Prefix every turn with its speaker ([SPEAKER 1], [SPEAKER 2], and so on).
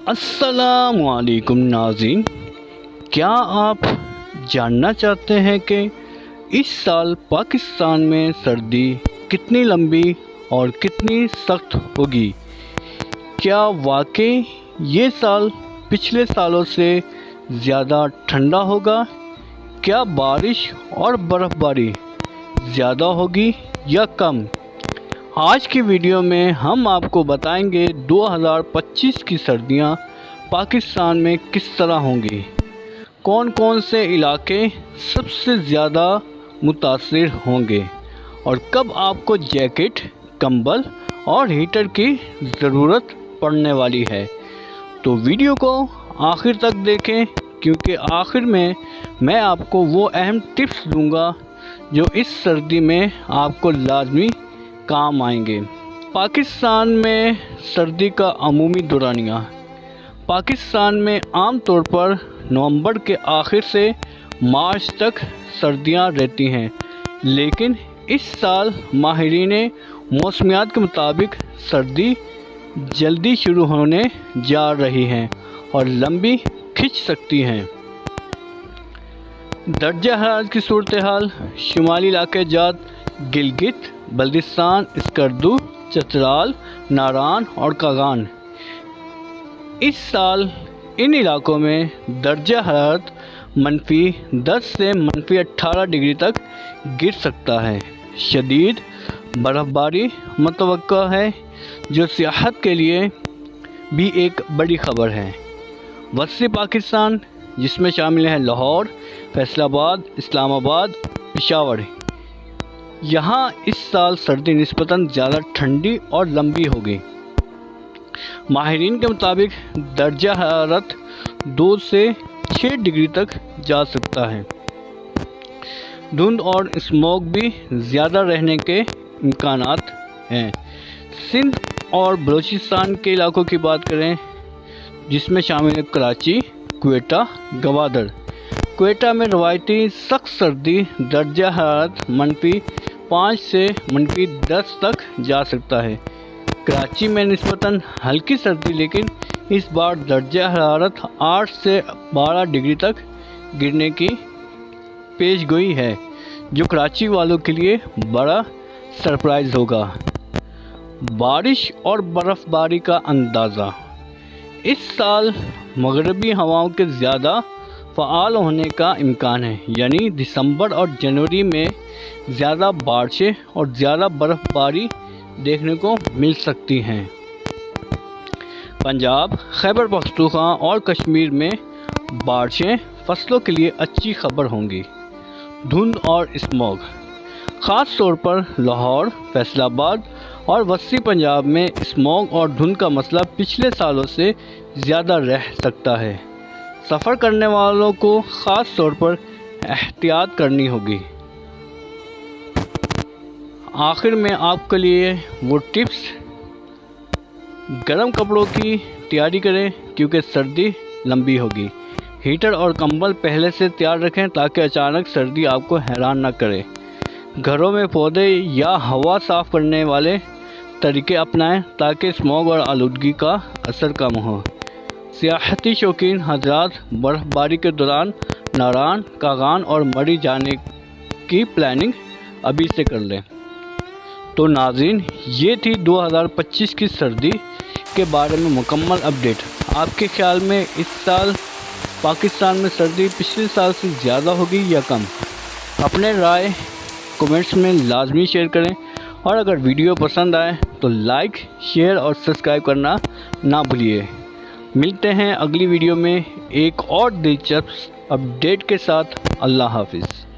[SPEAKER 1] अस्सलामुअलैकुम नाज़रीन, क्या आप जानना चाहते हैं कि इस साल पाकिस्तान में सर्दी कितनी लंबी और कितनी सख्त होगी? क्या वाकई ये साल पिछले सालों से ज़्यादा ठंडा होगा? क्या बारिश और बर्फ़बारी ज़्यादा होगी या कम? आज की वीडियो में हम आपको बताएंगे 2025 की सर्दियां पाकिस्तान में किस तरह होंगी, कौन कौन से इलाके सबसे ज़्यादा मुतासिर होंगे और कब आपको जैकेट, कंबल और हीटर की ज़रूरत पड़ने वाली है। तो वीडियो को आखिर तक देखें, क्योंकि आखिर में मैं आपको वो अहम टिप्स दूंगा जो इस सर्दी में आपको लाजमी काम आएंगे। पाकिस्तान में सर्दी का अमूमी दौरानिया। पाकिस्तान में आम तौर पर नवंबर के आखिर से मार्च तक सर्दियां रहती हैं, लेकिन इस साल माहिरीन मौसमियात के मुताबिक सर्दी जल्दी शुरू होने जा रही हैं और लंबी खिंच सकती हैं। दर्जा हरारत की सूरत हाल। शुमाली इलाके जात गिलगित, बल्दिस्तान, स्कर्दू, चतराल, नारान और कागान। इस साल इन इलाकों में दर्जा हरारत -10 से -18 डिग्री तक गिर सकता है। शदीद बर्फ़बारी मुतवक्का है, जो सियाहत के लिए भी एक बड़ी खबर है। वस्ती पाकिस्तान, जिसमें शामिल हैं लाहौर, फैसलाबाद, इस्लामाबाद, पेशावर, यहाँ इस साल सर्दी निस्बतन ज़्यादा ठंडी और लंबी होगी। माहिरीन के मुताबिक दर्जा हरारत 2 से 6 डिग्री तक जा सकता है। धुंध और स्मोक भी ज़्यादा रहने के इम्कानात हैं। सिंध और बलूचिस्तान के इलाकों की बात करें, जिसमें शामिल है कराची, क्वेटा, गवादर। क्वेटा में रवायती सख्त सर्दी दर्जा हरारत -5 से -10 तक जा सकता है। कराची में निस्बतन हल्की सर्दी, लेकिन इस बार दर्जा हरारत 8 से 12 डिग्री तक गिरने की पेशगोई है, जो कराची वालों के लिए बड़ा सरप्राइज़ होगा। बारिश और बर्फ़बारी का अंदाज़ा। इस साल मगरबी हवाओं के ज़्यादा फ़आल होने का इम्कान है, यानी दिसंबर और जनवरी में ज़्यादा बारिशें और ज़्यादा बर्फ़बारी देखने को मिल सकती हैं। पंजाब, खैबर पख्तूनख्वा और कश्मीर में बारिशें फसलों के लिए अच्छी खबर होंगी। धुंध और स्मॉग, ख़ास तौर पर लाहौर, फैसलाबाद और वस्ती पंजाब में स्मॉग और धुंध का मसला पिछले सालों से ज़्यादा रह सकता है। सफ़र करने वालों को ख़ास तौर पर एहतियात करनी होगी। आखिर में आपके लिए वो टिप्स, गर्म कपड़ों की तैयारी करें क्योंकि सर्दी लंबी होगी। हीटर और कंबल पहले से तैयार रखें ताकि अचानक सर्दी आपको हैरान न करे। घरों में पौधे या हवा साफ़ करने वाले तरीके अपनाएं ताकि स्मॉग और आलूदगी का असर कम हो। सियाहती शौकीन हजरात बर्फ़बारी के दौरान नारान, कागान और मरी जाने की प्लानिंग अभी से कर लें। तो नाज़रीन, ये थी 2025 की सर्दी के बारे में मुकम्मल अपडेट। आपके ख्याल में इस साल पाकिस्तान में सर्दी पिछले साल से ज़्यादा होगी या कम? अपने राय कमेंट्स में लाजमी शेयर करें, और अगर वीडियो पसंद आए तो लाइक, शेयर और सब्सक्राइब करना ना भूलिए। मिलते हैं अगली वीडियो में एक और दिलचस्प अपडेट के साथ। अल्लाह हाफिज़।